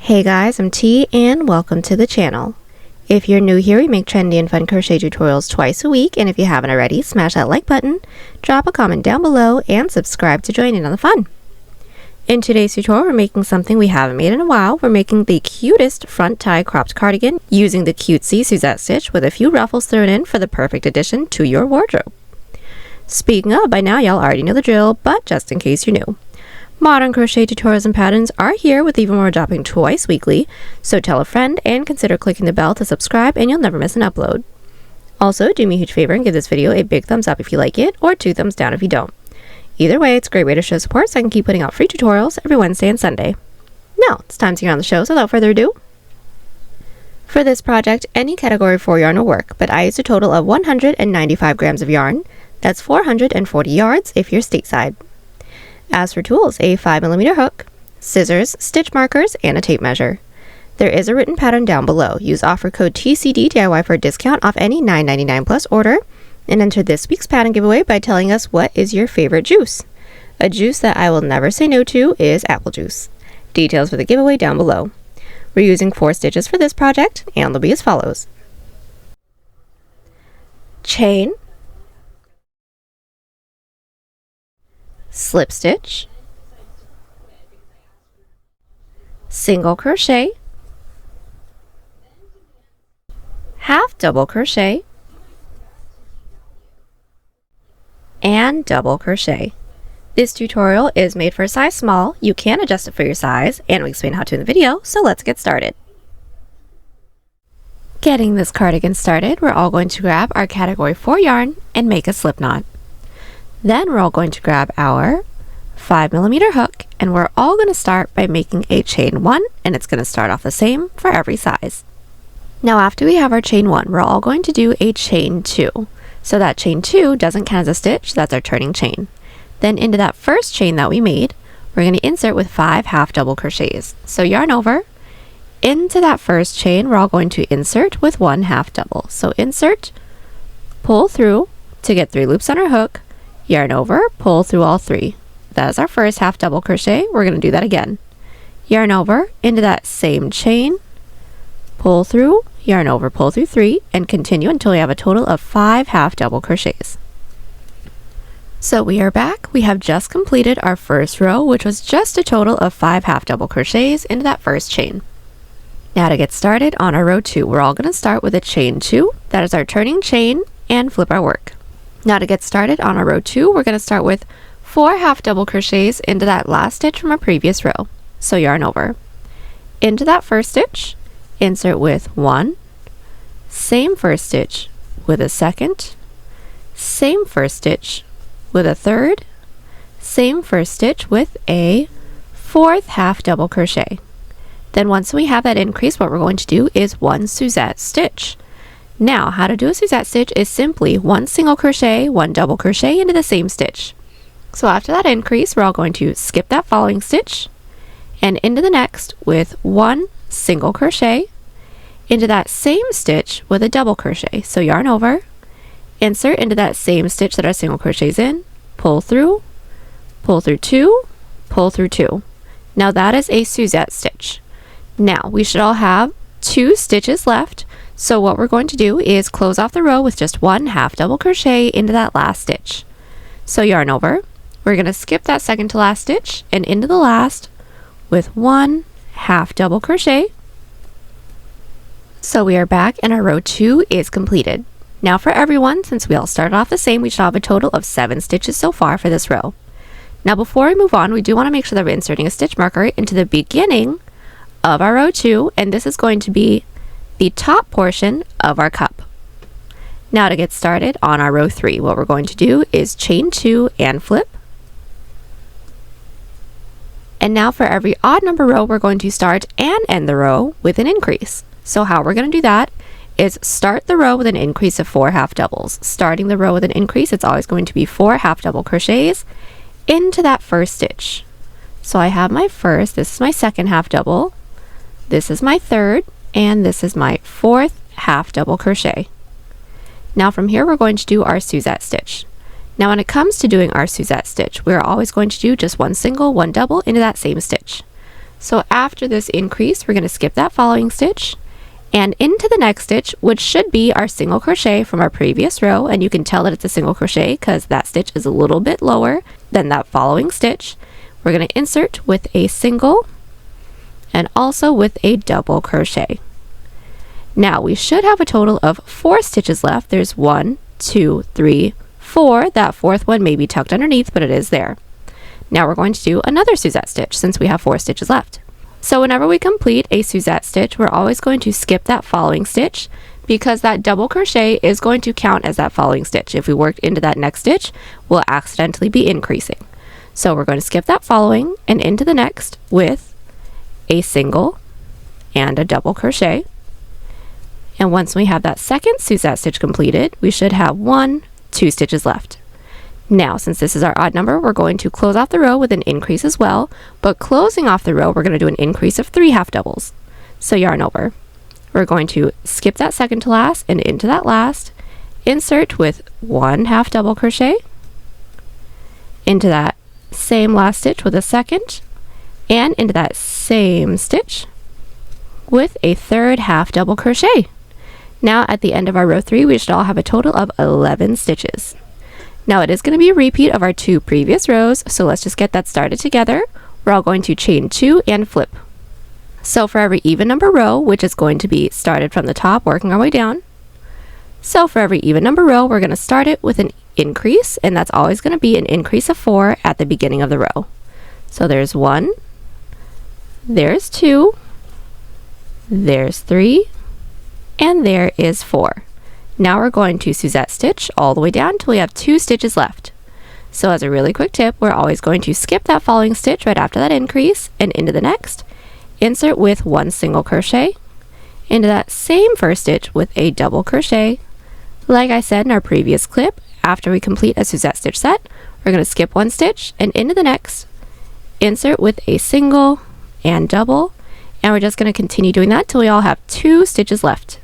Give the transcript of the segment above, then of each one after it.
Hey guys, I'm T and welcome to the channel. If you're new here, we make trendy and fun crochet tutorials twice a week, and if you haven't already, smash that like button, drop a comment down below, and subscribe to join in on the fun. In today's tutorial, we're making something we haven't made in a while. We're making the cutest front tie cropped cardigan using the cutesy Suzette stitch with a few ruffles thrown in for the perfect addition to your wardrobe. Speaking of, by now y'all already know the drill, but just in case you're new. Modern crochet tutorials and patterns are here with even more dropping twice weekly, so tell a friend and consider clicking the bell to subscribe and you'll never miss an upload. Also, do me a huge favor and give this video a big thumbs up if you like it, or 2 thumbs down if you don't. Either way, it's a great way to show support so I can keep putting out free tutorials every Wednesday and Sunday. Now, it's time to get on the show, so without further ado. For this project, any category 4 yarn will work, but I used a total of 195 grams of yarn. That's 440 yards if you're stateside. As for tools, a 5mm hook, scissors, stitch markers, and a tape measure. There is a written pattern down below. Use offer code TCDDIY for a discount off any $9.99 plus order, and enter this week's pattern giveaway by telling us what is your favorite juice. A juice that I will never say no to is apple juice. Details for the giveaway down below. We're using 4 stitches for this project, and they'll be as follows. Chain, slip stitch, single crochet, half double crochet, and double crochet. This tutorial is made for a size small. You can adjust it for your size, and we explain how to in the video, so let's get started. Getting this cardigan started, we're all going to grab our category 4 yarn and make a slip knot. Then we're all going to grab our 5mm hook, and we're all going to start by making a chain 1, and it's going to start off the same for every size. Now after we have our chain 1, we're all going to do a chain 2. So that chain 2 doesn't count as a stitch, that's our turning chain. Then into that first chain that we made, we're going to insert with 5 half double crochets. So yarn over, into that first chain, we're all going to insert with 1 half double. So insert, pull through to get 3 loops on our hook, yarn over, pull through all 3. That is our first half double crochet. We're going to do that again. Yarn over into that same chain, pull through, yarn over, pull through 3, and continue until we have a total of 5 half double crochets. So we are back. We have just completed our first row, which was just a total of 5 half double crochets into that first chain. Now to get started on our row 2, we're all going to start with a chain 2. That is our turning chain, and flip our work. Now to get started on our row 2, we're going to start with 4 half double crochets into that last stitch from our previous row. So yarn over. Into that first stitch, insert with 1, same first stitch with a second, same first stitch with a third, same first stitch with a 4th half double crochet. Then once we have that increase, what we're going to do is 1 Suzette stitch. Now, how to do a Suzette stitch is simply 1 single crochet, 1 double crochet into the same stitch. So after that increase, we're all going to skip that following stitch and into the next with 1 single crochet, into that same stitch with a double crochet. So yarn over, insert into that same stitch that our single crochet is in, pull through 2, pull through 2. Now that is a Suzette stitch. Now we should all have 2 stitches left. So what we're going to do is close off the row with just 1 half double crochet into that last stitch. So yarn over, we're going to skip that second to last stitch and into the last with 1 half double crochet. So we are back and our row 2 is completed. Now for everyone, since we all started off the same, we should have a total of 7 stitches so far for this row. Now before we move on, we do want to make sure that we're inserting a stitch marker into the beginning of our row 2, and this is going to be the top portion of our cup. Now to get started on our row 3, what we're going to do is chain 2 and flip. And now for every odd number row, we're going to start and end the row with an increase. So how we're going to do that is start the row with an increase of 4 half doubles. Starting the row with an increase, it's always going to be 4 half double crochets into that first stitch. So I have my first, this is my second half double, this is my third, and this is my 4th half double crochet. Now from here we're going to do our Suzette stitch. Now when it comes to doing our Suzette stitch, we're always going to do just 1 single, 1 double into that same stitch. So after this increase, we're going to skip that following stitch and into the next stitch, which should be our single crochet from our previous row. And you can tell that it's a single crochet because that stitch is a little bit lower than that following stitch. We're going to insert with a single and also with a double crochet. Now we should have a total of 4 stitches left. There's 1, 2, 3, 4. That fourth one may be tucked underneath, but it is there. Now we're going to do another Suzette stitch since we have 4 stitches left. So whenever we complete a Suzette stitch, we're always going to skip that following stitch because that double crochet is going to count as that following stitch. If we worked into that next stitch, we'll accidentally be increasing. So we're going to skip that following and into the next with a single and a double crochet. And once we have that second Suzette stitch completed, we should have 1, 2 stitches left. Now, since this is our odd number, we're going to close off the row with an increase as well, but closing off the row, we're going to do an increase of 3 half doubles. So yarn over. We're going to skip that second to last and into that last, insert with 1 half double crochet, into that same last stitch with a second, and into that same stitch with a third half double crochet. Now at the end of our row 3, we should all have a total of 11 stitches. Now it is going to be a repeat of our 2 previous rows, so let's just get that started together. We're all going to chain 2 and flip. So for every even number row, which is going to be started from the top, working our way down. So for every even number row, we're going to start it with an increase, and that's always going to be an increase of 4 at the beginning of the row. So there's 1, there's 2, there's 3, and there is 4. Now we're going to Suzette stitch all the way down until we have 2 stitches left. So as a really quick tip, we're always going to skip that following stitch right after that increase and into the next, insert with 1 single crochet, into that same first stitch with a double crochet. Like I said in our previous clip, after we complete a Suzette stitch set, we're going to skip 1 stitch and into the next, insert with a single and double, and we're just going to continue doing that till we all have 2 stitches left.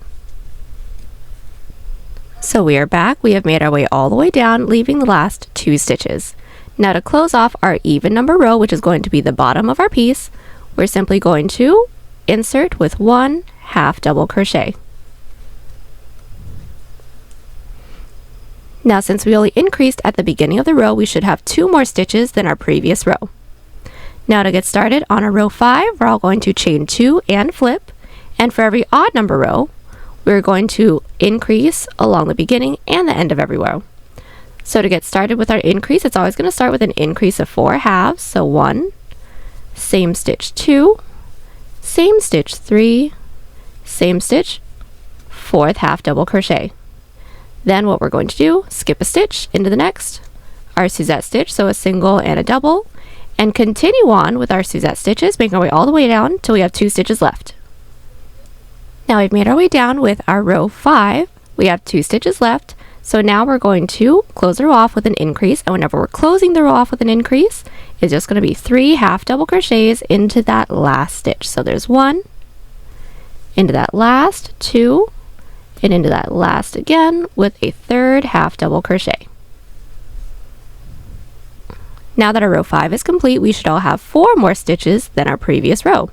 So we are back. We have made our way all the way down, leaving the last 2 stitches. Now to close off our even number row, which is going to be the bottom of our piece, we're simply going to insert with 1 half double crochet. Now since we only increased at the beginning of the row, we should have 2 more stitches than our previous row. Now to get started on our row 5, we're all going to chain 2 and flip, and for every odd number row, we're going to increase along the beginning and the end of every row. So to get started with our increase, it's always going to start with an increase of 4 halves. So 1, same stitch 2, same stitch 3, same stitch, 4th half double crochet. Then what we're going to do, skip a stitch into the next, our Suzette stitch, so a single and a double, and continue on with our Suzette stitches, making our way all the way down till we have 2 stitches left. Now we've made our way down with our row 5. We have 2 stitches left. So now we're going to close the row off with an increase, and whenever we're closing the row off with an increase, it's just going to be 3 half double crochets into that last stitch. So there's 1, into that last 2, and into that last again with a 3rd half double crochet. Now that our row 5 is complete, we should all have 4 more stitches than our previous row.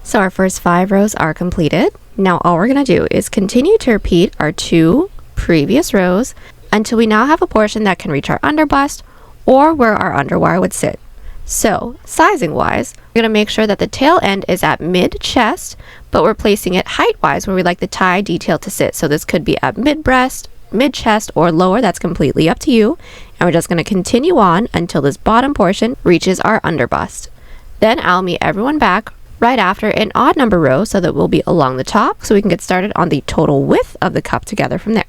So our first 5 rows are completed. Now all we're going to do is continue to repeat our 2 previous rows until we now have a portion that can reach our underbust or where our underwire would sit. So sizing wise, we're going to make sure that the tail end is at mid chest, but we're placing it height wise where we like the tie detail to sit. So this could be at mid breast, mid chest, or lower. That's completely up to you. And we're just going to continue on until this bottom portion reaches our underbust. Then I'll meet everyone back right after an odd number row so that we'll be along the top so we can get started on the total width of the cup together from there.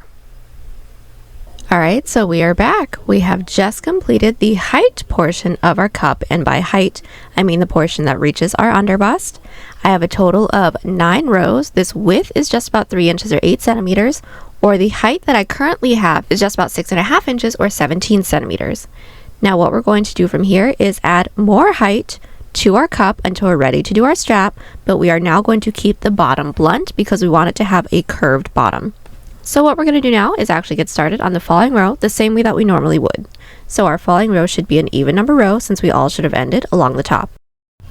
Alright, so we are back. We have just completed the height portion of our cup, and by height I mean the portion that reaches our underbust. I have a total of 9 rows. This width is just about 3 inches or 8 centimeters, or the height that I currently have is just about 6.5 inches or 17 centimeters. Now what we're going to do from here is add more height to our cup until we're ready to do our strap, but we are now going to keep the bottom blunt because we want it to have a curved bottom. So what we're going to do now is actually get started on the following row the same way that we normally would. So our following row should be an even number row since we all should have ended along the top.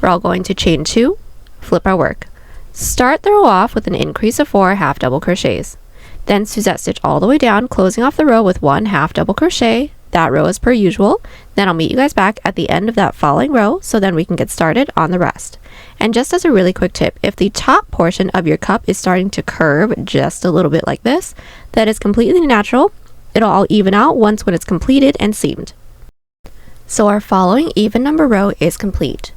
we're all going to chain 2, flip our work. Start the row off with an increase of 4 half double crochets. Then Suzette stitch all the way down, closing off the row with 1 half double crochet. That row is per usual. Then I'll meet you guys back at the end of that following row so then we can get started on the rest. And just as a really quick tip, if the top portion of your cup is starting to curve just a little bit like this, that is completely natural. It'll all even out once when it's completed and seamed. So our following even number row is complete.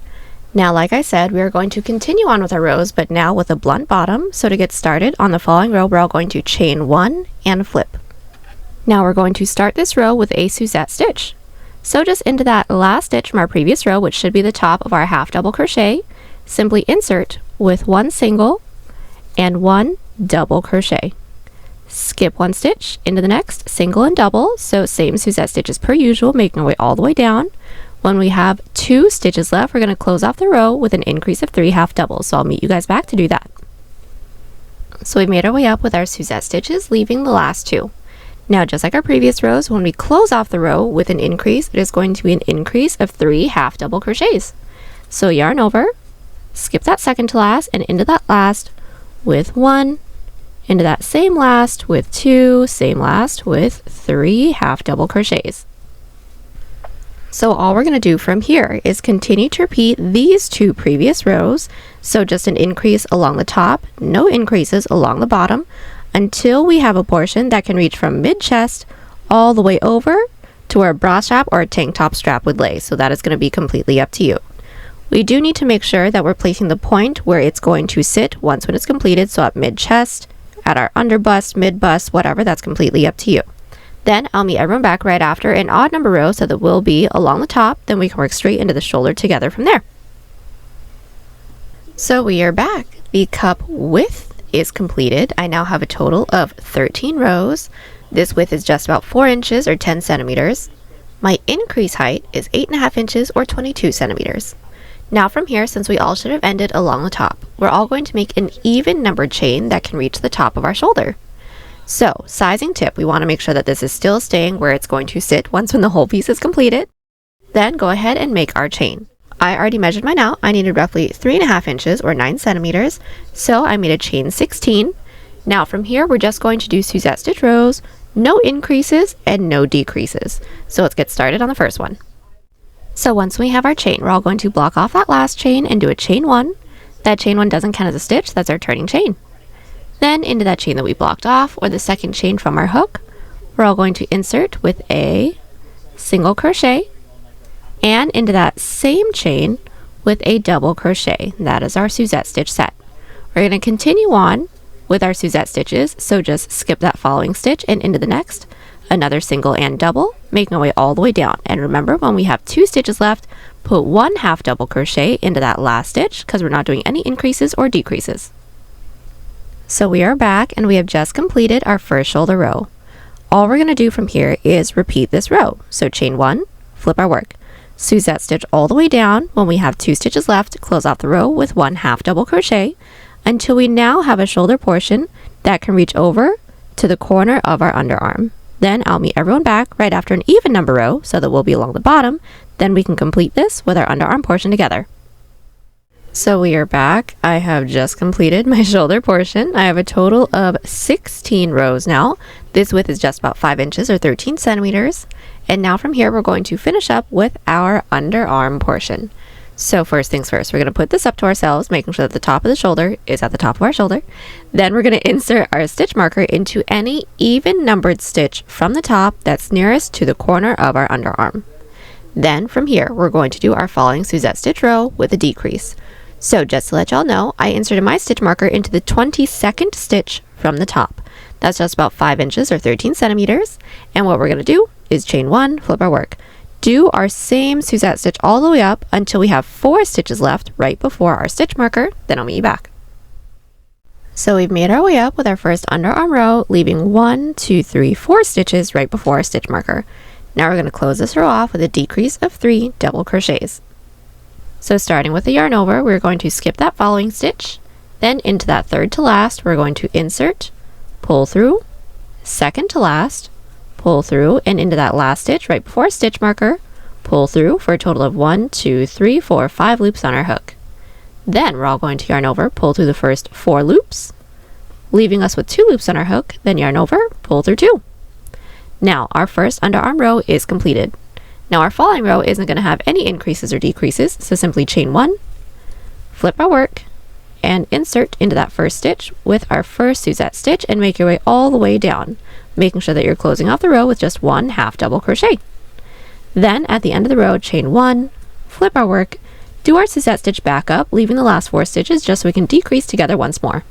Now, like I said, we are going to continue on with our rows, but now with a blunt bottom. So to get started on the following row, we're all going to chain 1 and flip. Now we're going to start this row with a Suzette stitch. So just into that last stitch from our previous row, which should be the top of our half double crochet, simply insert with 1 single and 1 double crochet. Skip 1 stitch into the next, single and double, so same Suzette stitches per usual, making our way all the way down. When we have 2 stitches left, we're going to close off the row with an increase of 3 half doubles, so I'll meet you guys back to do that. So we've made our way up with our Suzette stitches, leaving the last 2. Now, just like our previous rows, when we close off the row with an increase, it is going to be an increase of 3 half double crochets. So yarn over, skip that second to last, and into that last with 1, into that same last with 2, same last with 3 half double crochets. So all we're going to do from here is continue to repeat these 2 previous rows, so just an increase along the top, no increases along the bottom, until we have a portion that can reach from mid-chest all the way over to where a bra strap or a tank top strap would lay. So that is going to be completely up to you. We do need to make sure that we're placing the point where it's going to sit once when it's completed, so at mid-chest, at our under bust, mid-bust, whatever, that's completely up to you. Then I'll meet everyone back right after an odd number row so that we'll be along the top, then we can work straight into the shoulder together from there. So we are back. The cup width is completed. I now have a total of 13 rows. This width is just about 4 inches or 10 centimeters. My increase height is 8.5 inches or 22 centimeters. Now from here, since we all should have ended along the top, we're all going to make an even numbered chain that can reach the top of our shoulder. So, sizing tip, we want to make sure that this is still staying where it's going to sit once when the whole piece is completed. Then go ahead and make our chain. I already measured mine out. I needed roughly 3.5 inches or 9 centimeters, so I made a chain 16. Now from here, we're just going to do Suzette stitch rows, no increases and no decreases. So let's get started on the first one. So once we have our chain, we're all going to block off that last chain and do a chain 1. That chain 1 doesn't count as a stitch, that's our turning chain. Then into that chain that we blocked off, or the second chain from our hook, we're all going to insert with a single crochet, and into that same chain with a double crochet. That is our Suzette stitch set. We're going to continue on with our Suzette stitches, so just skip that following stitch and into the next, another single and double, making our way all the way down. And remember, when we have 2 stitches left, put 1 half double crochet into that last stitch because we're not doing any increases or decreases. So we are back and we have just completed our first shoulder row. All we're going to do from here is repeat this row. So chain 1, flip our work. Suzette stitch all the way down. When we have 2 stitches left, close off the row with 1 half double crochet until we now have a shoulder portion that can reach over to the corner of our underarm. Then I'll meet everyone back right after an even number row so that we'll be along the bottom. Then we can complete this with our underarm portion together. So we are back. I have just completed my shoulder portion. I have a total of 16 rows now. This width is just about 5 inches or 13 centimeters. And now from here, we're going to finish up with our underarm portion. So first things first, we're going to put this up to ourselves, making sure that the top of the shoulder is at the top of our shoulder. Then we're going to insert our stitch marker into any even numbered stitch from the top that's nearest to the corner of our underarm. Then from here, we're going to do our following Suzette stitch row with a decrease. So just to let y'all know, I inserted my stitch marker into the 22nd stitch from the top. That's just about 5 inches or 13 centimeters. And what we're going to do is chain 1, flip our work. Do our same Suzette stitch all the way up until we have 4 stitches left right before our stitch marker. Then I'll meet you back. So we've made our way up with our first underarm row, leaving 1, 2, 3, 4 stitches right before our stitch marker. Now we're going to close this row off with a decrease of 3 double crochets. So starting with the yarn over, we're going to skip that following stitch. Then into that third to last, we're going to insert, pull through, second to last, pull through, and into that last stitch right before stitch marker, pull through for a total of 1, 2, 3, 4, 5 loops on our hook. Then we're all going to yarn over, pull through the first 4 loops, leaving us with 2 loops on our hook, then yarn over, pull through 2. Now our first underarm row is completed. Now our following row isn't going to have any increases or decreases, so simply chain 1, flip our work, and insert into that first stitch with our first Suzette stitch and make your way all the way down, making sure that you're closing off the row with just 1 half double crochet. Then at the end of the row, chain 1, flip our work, do our Suzette stitch back up, leaving the last 4 stitches just so we can decrease together once more.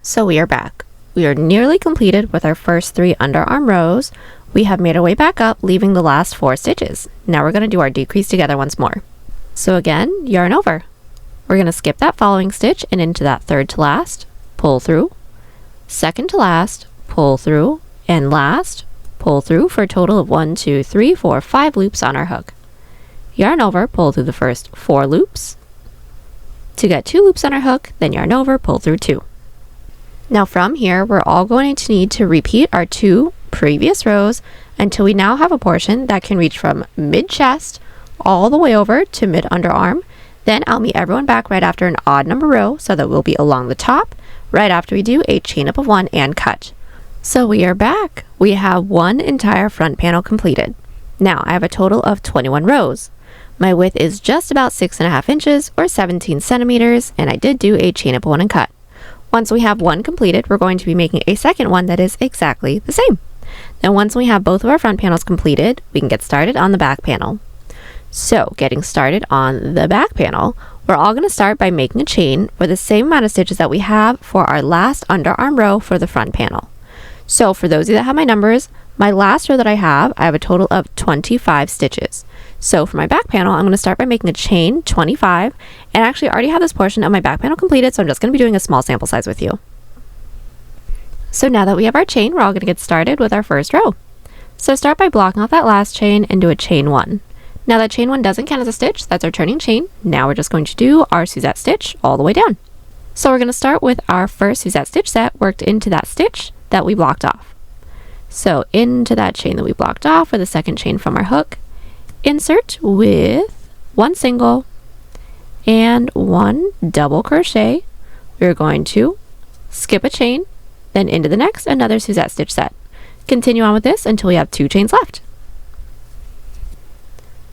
So we are back. We are nearly completed with our first 3 underarm rows. We have made our way back up, leaving the last 4 stitches. Now we're going to do our decrease together once more. So again, yarn over. We're going to skip that following stitch and into that third to last, pull through, second to last, pull through, and last, pull through for a total of 1, 2, 3, 4, 5 loops on our hook. Yarn over, pull through the first 4 loops. To get 2 loops on our hook, then yarn over, pull through 2. Now from here, we're all going to need to repeat our 2 previous rows until we now have a portion that can reach from mid-chest all the way over to mid-underarm. Then I'll meet everyone back right after an odd number row so that we'll be along the top right after we do a chain up of 1 and cut. So we are back. We have one entire front panel completed. Now I have a total of 21 rows. My width is just about 6.5 inches or 17 centimeters, and I did do a chain up of 1 and cut. Once we have one completed, we're going to be making a second one that is exactly the same. Then once we have both of our front panels completed, we can get started on the back panel. So getting started on the back panel, we're all going to start by making a chain for the same amount of stitches that we have for our last underarm row for the front panel. So for those of you that have my numbers, my last row that I have a total of 25 stitches. So for my back panel, I'm going to start by making a chain 25, and actually I already have this portion of my back panel completed, so I'm just going to be doing a small sample size with you. So now that we have our chain, we're all going to get started with our first row. So start by blocking off that last chain and do a chain 1. Now that chain 1 doesn't count as a stitch, that's our turning chain. Now we're just going to do our Suzette stitch all the way down. So we're going to start with our first Suzette stitch set worked into that stitch that we blocked off. So into that chain that we blocked off with the second chain from our hook, insert with 1 single and 1 double crochet. We're going to skip a chain, then into the next another Suzette stitch set. Continue on with this until we have 2 chains left.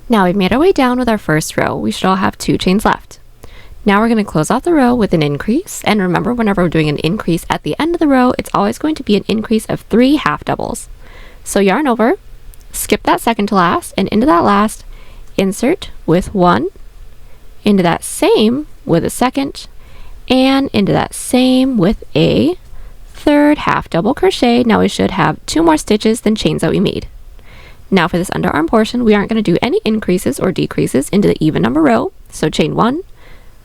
Now we've made our way down with our first row. We should all have 2 chains left. Now we're going to close off the row with an increase, and remember, whenever we're doing an increase at the end of the row, it's always going to be an increase of 3 half doubles. So yarn over, skip that second to last, and into that last, insert with 1, into that same with a second, and into that same with a third half double crochet. Now we should have 2 more stitches than chains that we made. Now for this underarm portion, we aren't going to do any increases or decreases into the even number row, so chain 1,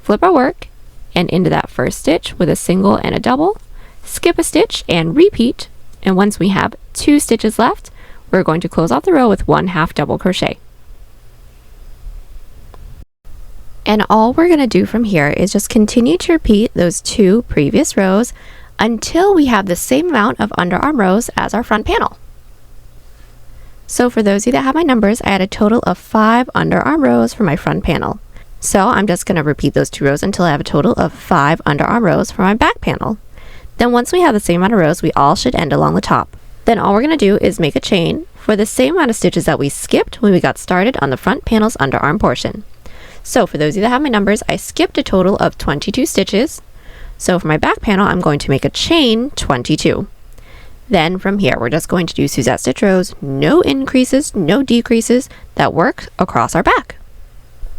flip our work, and into that first stitch with a single and a double, skip a stitch and repeat, and once we have 2 stitches left, we're going to close off the row with 1 half double crochet. And all we're going to do from here is just continue to repeat those 2 previous rows until we have the same amount of underarm rows as our front panel. So for those of you that have my numbers, I had a total of 5 underarm rows for my front panel. So I'm just going to repeat those 2 rows until I have a total of 5 underarm rows for my back panel. Then once we have the same amount of rows, we all should end along the top. Then all we're going to do is make a chain for the same amount of stitches that we skipped when we got started on the front panel's underarm portion. So for those of you that have my numbers, I skipped a total of 22 stitches. So for my back panel, I'm going to make a chain 22. Then from here, we're just going to do Suzette stitch rows, no increases, no decreases, that work across our back.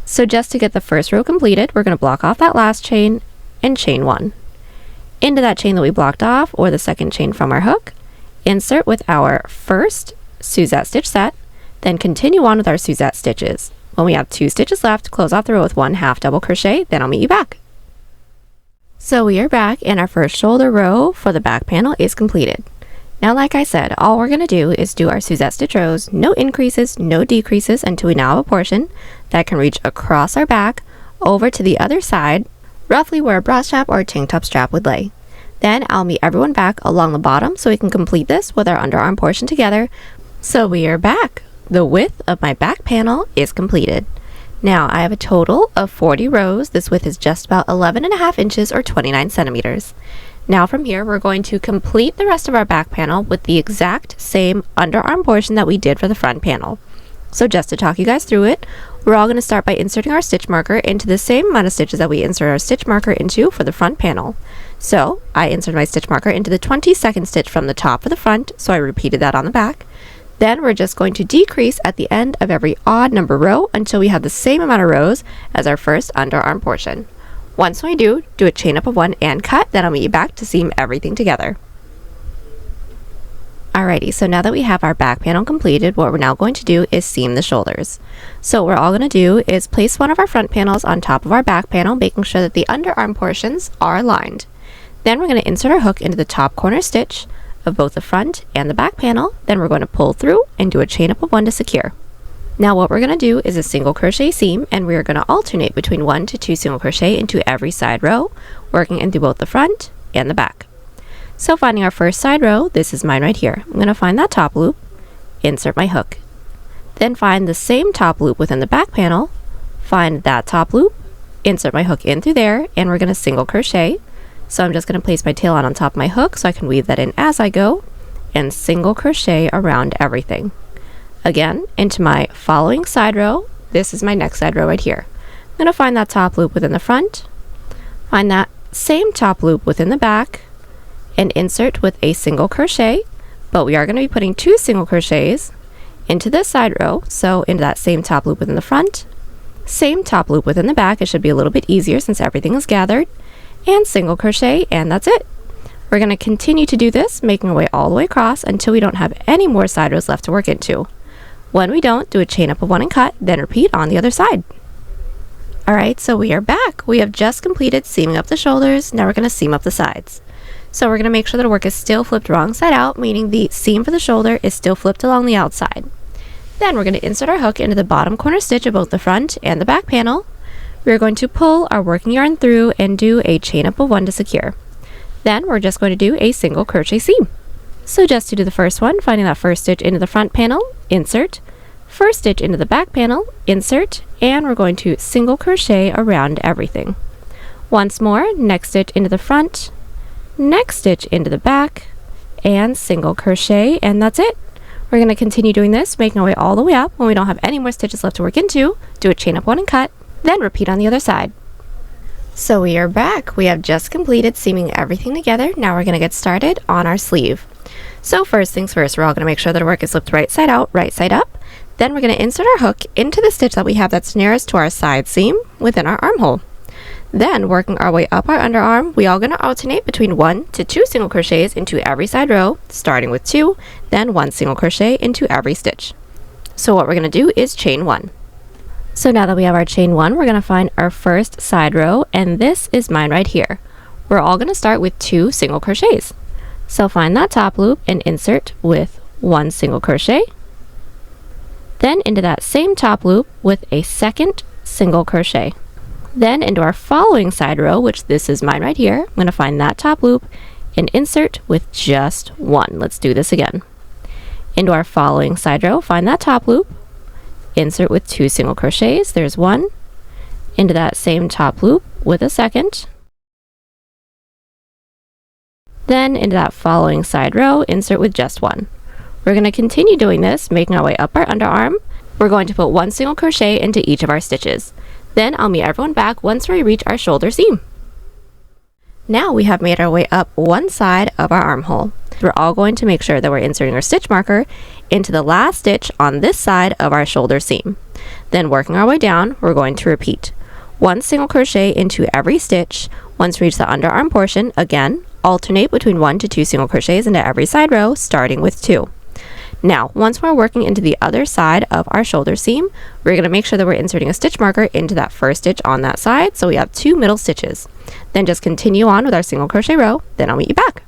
So just to get the first row completed, we're going to block off that last chain and chain 1. Into that chain that we blocked off, or the second chain from our hook, insert with our first Suzette stitch set, then continue on with our Suzette stitches. When we have 2 stitches left, close off the row with 1 half double crochet, then I'll meet you back. So we are back, and our first shoulder row for the back panel is completed. Now, like I said, all we're going to do is do our Suzette stitch rows, no increases, no decreases, until we now have a portion that can reach across our back over to the other side, roughly where a bra strap or a tank top strap would lay. Then I'll meet everyone back along the bottom so we can complete this with our underarm portion together. So we are back. The width of my back panel is completed. Now I have a total of 40 rows. This width is just about 11.5 inches or 29 centimeters. Now from here, we're going to complete the rest of our back panel with the exact same underarm portion that we did for the front panel. So just to talk you guys through it, we're all going to start by inserting our stitch marker into the same amount of stitches that we insert our stitch marker into for the front panel. So I inserted my stitch marker into the 22nd stitch from the top of the front, so I repeated that on the back. Then we're just going to decrease at the end of every odd number row until we have the same amount of rows as our first underarm portion. Once we do a chain up of 1 and cut, then I'll meet you back to seam everything together. Alrighty, so now that we have our back panel completed, what we're now going to do is seam the shoulders. So what we're all going to do is place one of our front panels on top of our back panel, making sure that the underarm portions are aligned. Then we're going to insert our hook into the top corner stitch of both the front and the back panel. Then we're going to pull through and do a chain up of 1 to secure. Now what we're going to do is a single crochet seam, and we are going to alternate between 1 to 2 single crochet into every side row, working into both the front and the back. So finding our first side row, this is mine right here. I'm going to find that top loop, insert my hook. Then find the same top loop within the back panel, find that top loop, insert my hook in through there, and we're going to single crochet. So I'm just going to place my tail on top of my hook so I can weave that in as I go, and single crochet around everything. Again, into my following side row, this is my next side row right here. I'm going to find that top loop within the front, find that same top loop within the back, and insert with a single crochet, but we are going to be putting 2 single crochets into this side row, so into that same top loop within the front, same top loop within the back. It should be a little bit easier since everything is gathered, and single crochet, and that's it. We're going to continue to do this, making our way all the way across until we don't have any more side rows left to work into. When we don't, do a chain up of 1 and cut, then repeat on the other side. Alright, so we are back. We have just completed seaming up the shoulders. Now we're going to seam up the sides. So we're going to make sure that our work is still flipped wrong side out, meaning the seam for the shoulder is still flipped along the outside. Then we're going to insert our hook into the bottom corner stitch of both the front and the back panel. We're going to pull our working yarn through and do a chain up of 1 to secure. Then we're just going to do a single crochet seam. So just to do the first one, finding that first stitch into the front panel, insert, first stitch into the back panel, insert, and we're going to single crochet around everything. Once more, next stitch into the front, next stitch into the back, and single crochet, and that's it. We're going to continue doing this, making our way all the way up. When we don't have any more stitches left to work into, do a chain up 1 and cut, then repeat on the other side. So we are back. We have just completed seaming everything together. Now we're going to get started on our sleeve. So first things first, we're all going to make sure that our work is flipped right side out, right side up. Then we're going to insert our hook into the stitch that we have that's nearest to our side seam within our armhole. Then working our way up our underarm, we are going to alternate between 1 to 2 single crochets into every side row, starting with 2, then 1 single crochet into every stitch. So what we're going to do is chain 1. So now that we have our chain 1, we're going to find our first side row, and this is mine right here. We're all going to start with 2 single crochets. So find that top loop and insert with 1 single crochet. Then into that same top loop with a second single crochet. Then into our following side row, which this is mine right here, I'm going to find that top loop and insert with just 1. Let's do this again. Into our following side row, find that top loop, insert with 2 single crochets, there's 1, into that same top loop with a second, then into that following side row, insert with just 1. We're going to continue doing this, making our way up our underarm. We're going to put 1 single crochet into each of our stitches. Then I'll meet everyone back once we reach our shoulder seam. Now we have made our way up one side of our armhole. We're all going to make sure that we're inserting our stitch marker into the last stitch on this side of our shoulder seam. Then working our way down, we're going to repeat 1 single crochet into every stitch. Once we reach the underarm portion, again, alternate between 1 to 2 single crochets into every side row, starting with 2. Now, once we're working into the other side of our shoulder seam, we're going to make sure that we're inserting a stitch marker into that first stitch on that side, so we have 2 middle stitches. Then just continue on with our single crochet row, then I'll meet you back.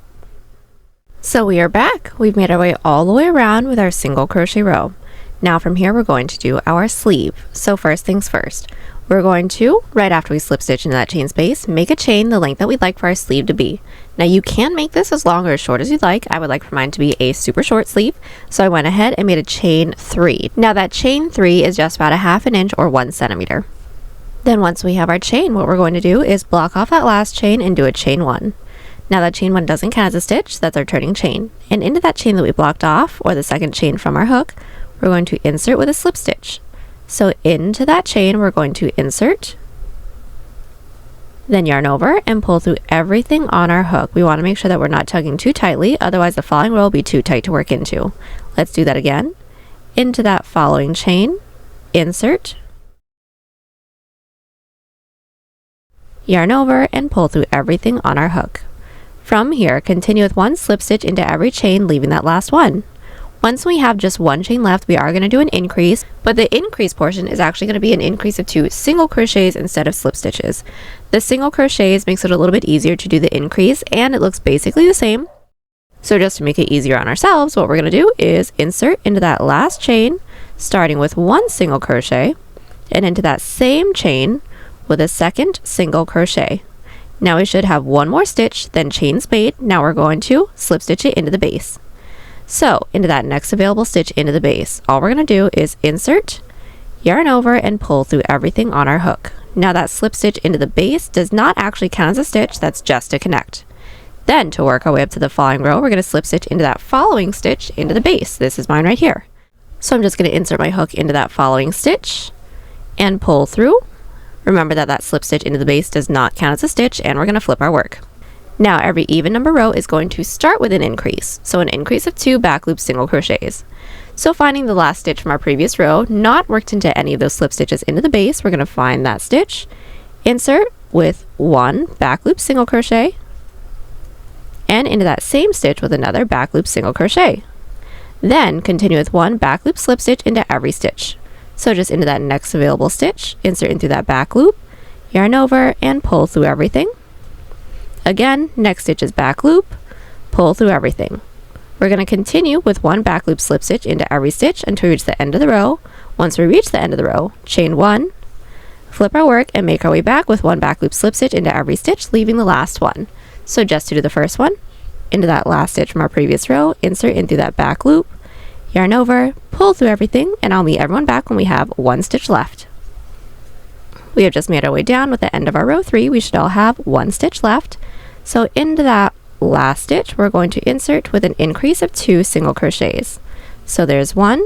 So we are back. We've made our way all the way around with our single crochet row. Now from here we're going to do our sleeve. So first things first, we're going to, right after we slip stitch into that chain space, make a chain the length that we'd like for our sleeve to be. Now you can make this as long or as short as you'd like. I would like for mine to be a super short sleeve, so I went ahead and made a chain 3. Now that chain 3 is just about a 1/2 inch or 1 centimeter. Then once we have our chain, what we're going to do is block off that last chain and do a chain 1. Now that chain 1 doesn't count as a stitch, that's our turning chain. And into that chain that we blocked off, or the second chain from our hook, we're going to insert with a slip stitch. So into that chain we're going to insert, then yarn over and pull through everything on our hook. We want to make sure that we're not tugging too tightly, otherwise the following row will be too tight to work into. Let's do that again. Into that following chain, insert, yarn over and pull through everything on our hook. From here, continue with 1 slip stitch into every chain, leaving that last one. Once we have just 1 chain left, we are going to do an increase, but the increase portion is actually going to be an increase of 2 single crochets instead of slip stitches. The single crochets makes it a little bit easier to do the increase, and it looks basically the same. So just to make it easier on ourselves, what we're going to do is insert into that last chain, starting with 1 single crochet, and into that same chain with a second single crochet. Now we should have 1 more stitch, then chain spade. Now we're going to slip stitch it into the base. So into that next available stitch into the base, all we're going to do is insert, yarn over, and pull through everything on our hook. Now that slip stitch into the base does not actually count as a stitch, that's just to connect. Then to work our way up to the following row, we're going to slip stitch into that following stitch into the base. This is mine right here. So I'm just going to insert my hook into that following stitch and pull through. Remember that that slip stitch into the base does not count as a stitch, and we're going to flip our work. Now every even number row is going to start with an increase, so an increase of 2 back loop single crochets. So finding the last stitch from our previous row, not worked into any of those slip stitches into the base, we're going to find that stitch, insert with 1 back loop single crochet, and into that same stitch with another back loop single crochet. Then continue with 1 back loop slip stitch into every stitch. So just into that next available stitch, insert into that back loop, yarn over, and pull through everything. Again, next stitch is back loop, pull through everything. We're going to continue with 1 back loop slip stitch into every stitch until we reach the end of the row. Once we reach the end of the row, chain 1, flip our work, and make our way back with 1 back loop slip stitch into every stitch, leaving the last one. So just to do the first one, into that last stitch from our previous row, insert in through that back loop, yarn over, pull through everything, and I'll meet everyone back when we have 1 stitch left. We have just made our way down with the end of our row 3. We should all have 1 stitch left. So into that last stitch, we're going to insert with an increase of 2 single crochets. So there's 1,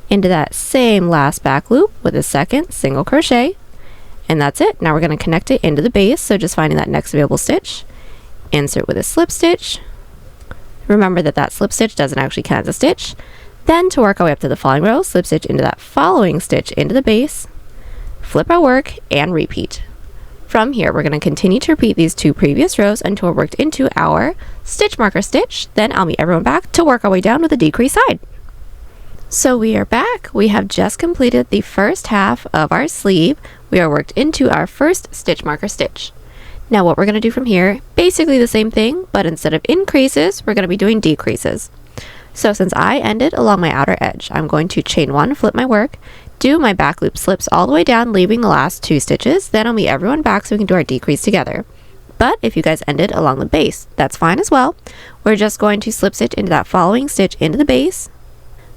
into that same last back loop with a second single crochet, and that's it. Now we're going to connect it into the base, so just finding that next available stitch, insert with a slip stitch. Remember that that slip stitch doesn't actually count as a stitch. Then to work our way up to the following row, slip stitch into that following stitch into the base, flip our work, and repeat. From here, we're going to continue to repeat these 2 previous rows until we're worked into our stitch marker stitch. Then I'll meet everyone back to work our way down with a decrease side. So we are back. We have just completed the first half of our sleeve. We are worked into our first stitch marker stitch. Now what we're going to do from here, basically the same thing, but instead of increases, we're going to be doing decreases. So since I ended along my outer edge, I'm going to chain 1, flip my work, do my back loop slips all the way down, leaving the last 2 stitches. Then I'll meet everyone back so we can do our decrease together. But if you guys ended along the base, that's fine as well. We're just going to slip stitch into that following stitch into the base,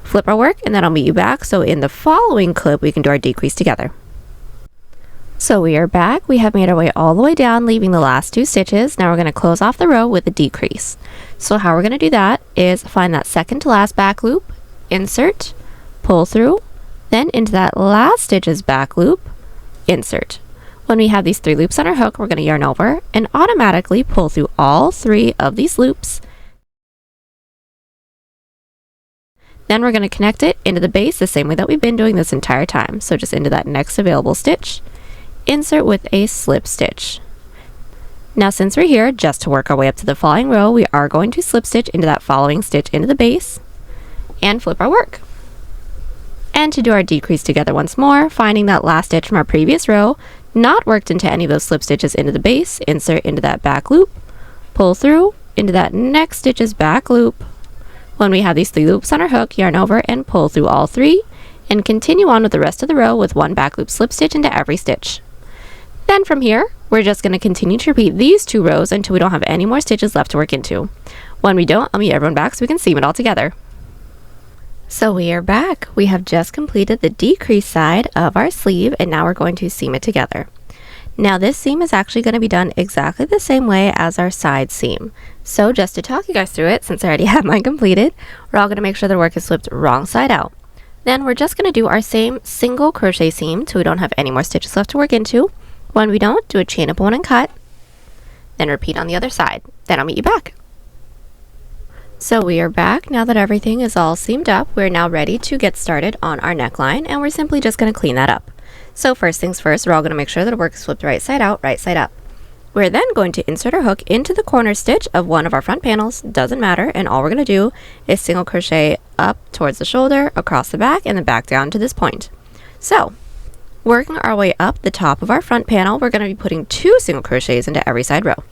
flip our work, and then I'll meet you back so in the following clip we can do our decrease together. So we are back. We have made our way all the way down, leaving the last 2 stitches. Now we're going to close off the row with a decrease. So how we're going to do that is find that second to last back loop, insert, pull through, then into that last stitch's back loop, insert. When we have these 3 loops on our hook, we're going to yarn over and automatically pull through all 3 of these loops. Then we're going to connect it into the base the same way that we've been doing this entire time. So just into that next available stitch, insert with a slip stitch. Now since we're here, just to work our way up to the following row, we are going to slip stitch into that following stitch into the base and flip our work. And to do our decrease together once more, finding that last stitch from our previous row, not worked into any of those slip stitches into the base, insert into that back loop, pull through, into that next stitch's back loop. When we have these 3 loops on our hook, yarn over and pull through all 3, and continue on with the rest of the row with one back loop slip stitch into every stitch. Then from here, we're just going to continue to repeat these 2 rows until we don't have any more stitches left to work into. When we don't, I'll meet everyone back so we can seam it all together. So we are back. We have just completed the decrease side of our sleeve, and now we're going to seam it together. Now this seam is actually going to be done exactly the same way as our side seam. So just to talk you guys through it, since I already have mine completed, we're all going to make sure the work is flipped wrong side out. Then we're just going to do our same single crochet seam till we don't have any more stitches left to work into. When we don't, do a chain up 1 and cut, then repeat on the other side. Then I'll meet you back. So we are back. Now that everything is all seamed up, we're now ready to get started on our neckline, and we're simply just going to clean that up. So first things first, we're all going to make sure that the work is flipped right side out, right side up. We're then going to insert our hook into the corner stitch of one of our front panels, doesn't matter, and all we're going to do is single crochet up towards the shoulder, across the back, and then back down to this point. So working our way up the top of our front panel, we're going to be putting 2 single crochets into every side row.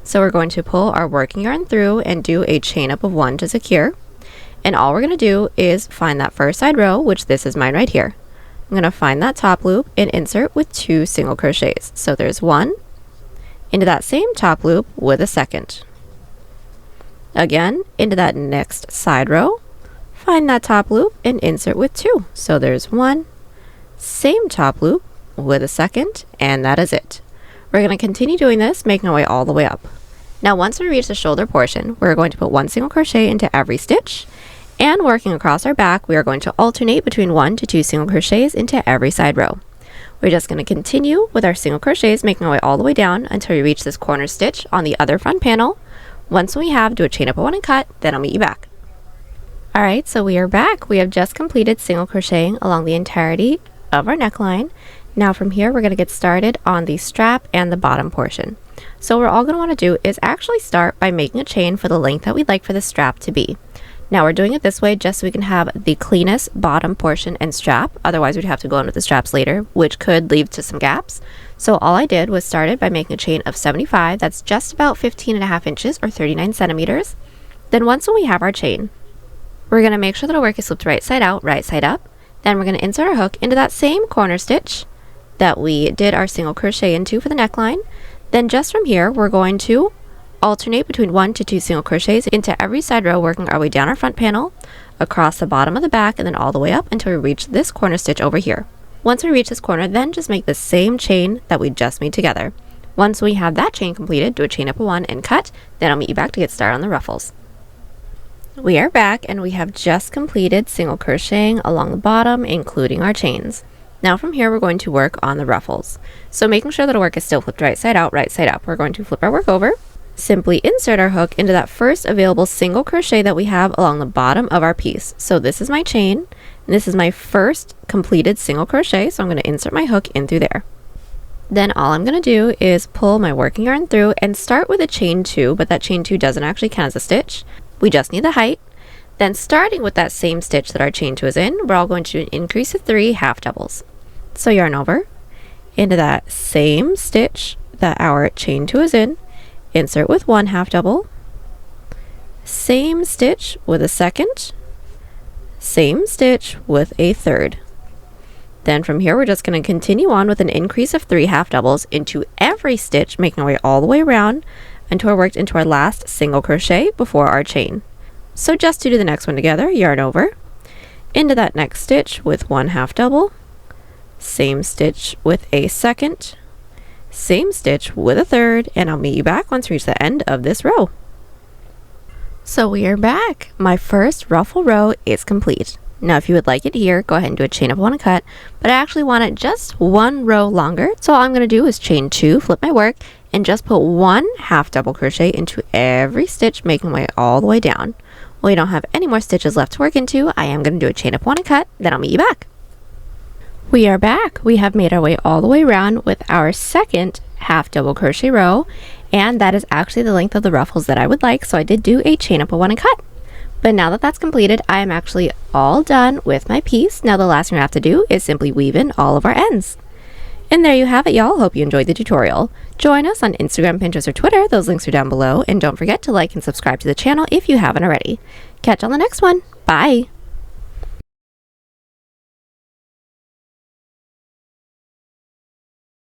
So we're going to pull our working yarn through and do a chain up of 1 to secure. And all we're going to do is find that first side row, which this is mine right here. I'm going to find that top loop and insert with 2 single crochets. So there's 1 into that same top loop with a second. Again, into that next side row, find that top loop and insert with 2. So there's 1, same top loop with a second, and that is it. We're going to continue doing this, making our way all the way up. Now once we reach the shoulder portion, we're going to put 1 single crochet into every stitch, and working across our back, we are going to alternate between 1 to 2 single crochets into every side row. We're just going to continue with our single crochets, making our way all the way down until we reach this corner stitch on the other front panel. Once we have, do a chain up of 1 and cut, then I'll meet you back. Alright, so we are back. We have just completed single crocheting along the entirety of our neckline. Now from here, we're going to get started on the strap and the bottom portion. So what we're all going to want to do is actually start by making a chain for the length that we'd like for the strap to be. Now we're doing it this way just so we can have the cleanest bottom portion and strap. Otherwise we'd have to go in with the straps later, which could lead to some gaps. So all I did was started by making a chain of 75. That's just about 15.5 inches or 39 centimeters. Then once we have our chain, we're going to make sure that our work is flipped right side out, right side up. Then we're going to insert our hook into that same corner stitch that we did our single crochet into for the neckline. Then just from here, we're going to alternate between 1 to 2 single crochets into every side row, working our way down our front panel, across the bottom of the back, and then all the way up until we reach this corner stitch over here. Once we reach this corner, then just make the same chain that we just made together. Once we have that chain completed, do a chain up of 1 and cut, then I'll meet you back to get started on the ruffles. We are back and we have just completed single crocheting along the bottom, including our chains. Now from here, we're going to work on the ruffles. So making sure that our work is still flipped right side out, right side up, we're going to flip our work over, simply insert our hook into that first available single crochet that we have along the bottom of our piece. So this is my chain, and this is my first completed single crochet, so I'm going to insert my hook in through there. Then all I'm going to do is pull my working yarn through and start with a chain 2, but that chain 2 doesn't actually count as a stitch. We just need the height. Then starting with that same stitch that our chain 2 is in, we're all going to increase to 3 half doubles. So yarn over into that same stitch that our chain 2 is in, insert with 1 half double, same stitch with a second, same stitch with a third. Then from here, we're just going to continue on with an increase of 3 half doubles into every stitch, making our way all the way around until we're worked into our last single crochet before our chain. So just to do the next one together, yarn over into that next stitch with 1 half double, same stitch with a second, same stitch with a third, and I'll meet you back once we reach the end of this row. So we are back. My first ruffle row is complete. Now if you would like it here, go ahead and do a chain up 1 and cut, but I actually want it just 1 row longer. So all I'm going to do is chain 2, flip my work, and just put 1 half double crochet into every stitch, making my way all the way down. Well, you don't have any more stitches left to work into. I am going to do a chain up 1 and cut, then I'll meet you back. We are back. We have made our way all the way around with our second half double crochet row, and that is actually the length of the ruffles that I would like, so I did do a chain up of 1 and cut. But now that that's completed, I am actually all done with my piece. Now the last thing I have to do is simply weave in all of our ends. And there you have it, y'all. Hope you enjoyed the tutorial. Join us on Instagram, Pinterest, or Twitter. Those links are down below. And don't forget to like and subscribe to the channel if you haven't already. Catch you on the next one. Bye!